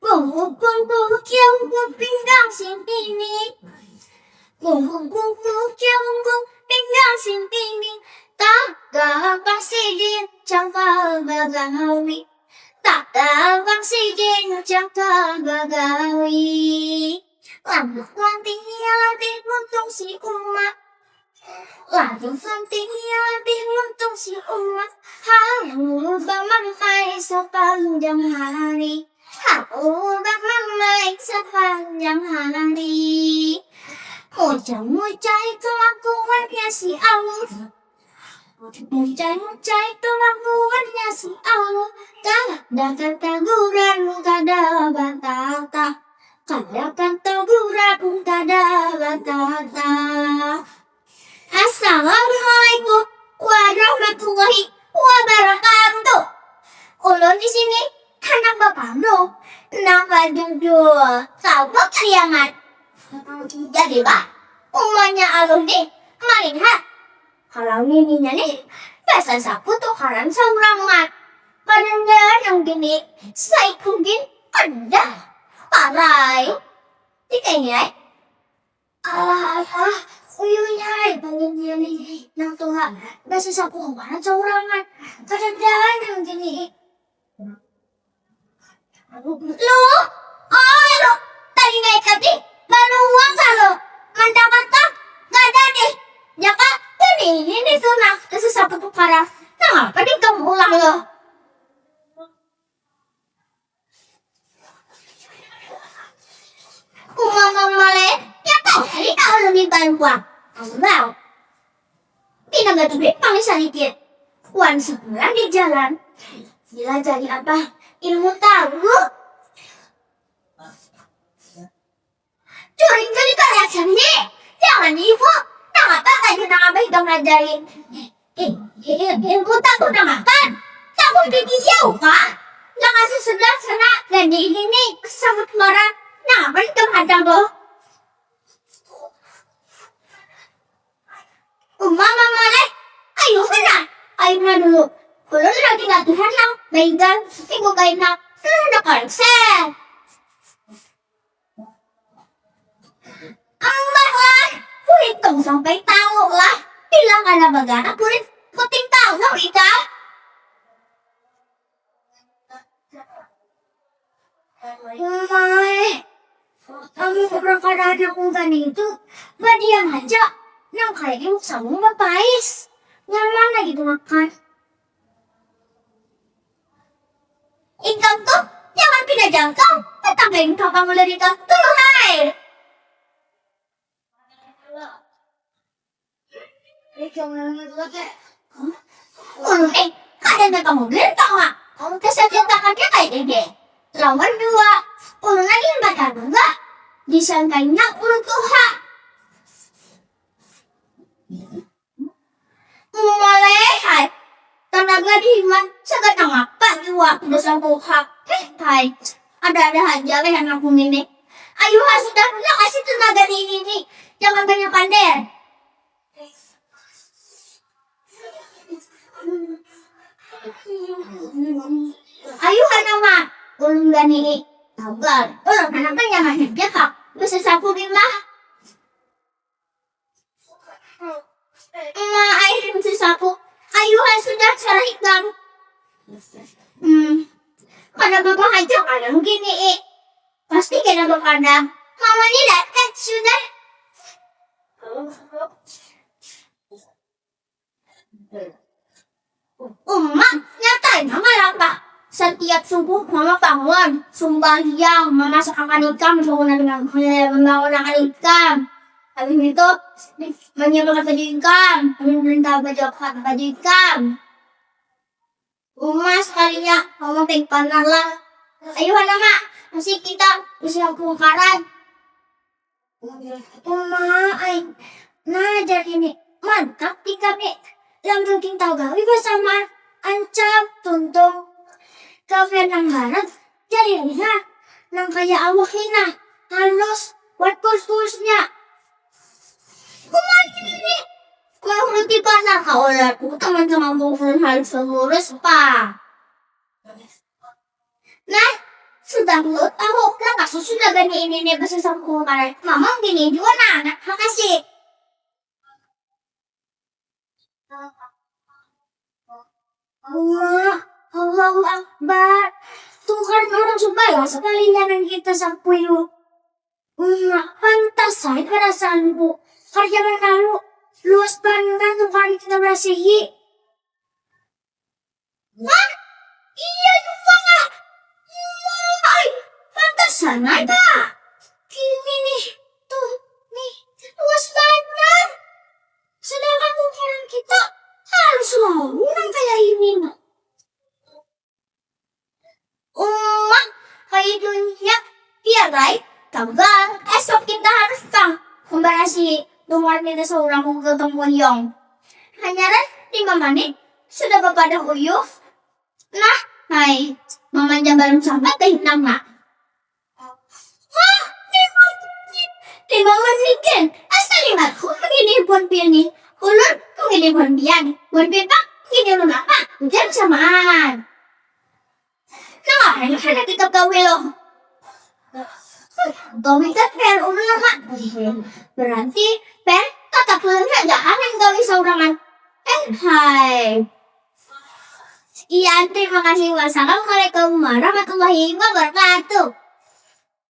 Bùng bùng bùng bùng kêu bùng bing gang xin bing bing. Bùng bùng bùng bùng kêu bùng bing gang xin bing bing. Ta ga bang si din chẳng ga ga wi. Ta ga bang si din chẳng ga ga wi. Làm quan tiếng tiếng luôn tung si umma. Làm phương tiếng tiếng luôn tung si umma. Ha ba mang phai sa pang jang hari. Ha ba mang mai sa pang jang hari. Một trái tôi mang cô quen nhà si ao. Một trái tôi mang cô quen nhà si ao. Ta gura da batata. Kadakan gura da batata. Assalamualaikum warahmatullahi wabarakatuh. Ulun di sini anak bapakmu nampak duduk tabok triangan. Jadi pak, umumnya alun nih melihat kalau ini nih biasa sapu tuh haram sangrangan. Padahal yang gini saya mungkin ada parai. Dikayaknya uyunya bangunnya nih nang tua biasa sapu haram sangrangan. Padahal yang gini lo tadi naik tadi baru uang kalau mendapat tak nggak ada deh ya kak ini sunah sesuatu parah nah apa nih kamu ulang lo mama le ya tahu hari tahu lebih banyak uang tahu tidak nggak tuh paling sedikit uang sebulan di jalan gila jadi apa ilmu tahu Curing kali kaya sini, jangan ibu. Nak apa kayu nak apa itu ngajarin? Ibu tak udah makan. Tak boleh di siapa? Nak kasih sedak dan di ini kesambut marah. Nak apa itu ada lo? Mama le, ayo mana? Ayo mana dulu? Kalau lagi nggak Tuhan lang, baikkan. Ibu kain nak, sudah konsen. Ambah lah, hitung sampai tahu lah. Bilang ada bagana puting tahu Rika. Kamu berapa ada unggahan itu? Badiam aja, yang kayaknya sama bapais. Nyaman lagi makan. Ikan tuh jangan pindah jangkau, tetap bengkok kamu dari ikan tuh hai. Kadang kamu gentong ah, kamu kesejutan kayak gini. Lawan dua, ulun lagi bakal enggak disangkainya ulun tuha. Mulai hai, tenaga diman sekedang apa juga udah tuha. Hai, ada aja lah yang aku ini. Ayo sudah kasih tenaga ini, jangan banyak pandai. Ayo nama ulun gani tabar ulun anak jangan hidupnya kak bisa sapu bimah air bisa sapu ayo sudah cara hitam pada bapak aja kadang gini pasti kena berkadang mama ini datang sudah nyatain mama apa? Setiap subuh mama bangun, sembahyang, memasakkan ikan, membangunkan ikan. Habis itu menyiapkan baju ikan, meminta baju ikan. Sekalinya mama pengen lah. Ayo mama, masih kita bisa bongkaran. Nah jadi ini mantap tinggal nih. Yang mungkin tahu gawi bersama ancam tuntung kafe nang barat jadi lihat nang kayak awak hina halus buat kus-kusnya kumain ini mau nanti pasang kaulatku teman-teman bukan hal semurus pa nah Sudah mulut aku kan kasus sudah gani ini bahasa sama mama gini juga anak makasih. Allahu Akbar. Tuhan orang supaya sekali yang kita sapuin. Pantas saya perasaanku. Karya lalu luas banget Tuhan kita berasihi. Hah? Iya juga nggak? Ay, pantasan ada. Kini nih, tuh, nih, luas banget. Sedangkan ukuran kita harus ngomong kayak ini. Kayak dunia, iya guys. Tagal, esok kita harus membarasi luar nila seorang ketemuan yang. Hanya 5 menit, sudah kepada uyuh. Nah, hai, mamanya baru sampai ke hinang nak. Hah, 5 menit kan? Asal 5, kung begini pun pilih. Kulun, kung ini pun biyan. Pun pipak, hindi mo na pa. Diyan samaan. Nah, hanya kita gawin. Gawin ka, pero naman. Berarti, tetap ada yang gawin saurangan. Hai. Iya, terima kasih. Wassalamualaikum warahmatullahi wabarakatuh.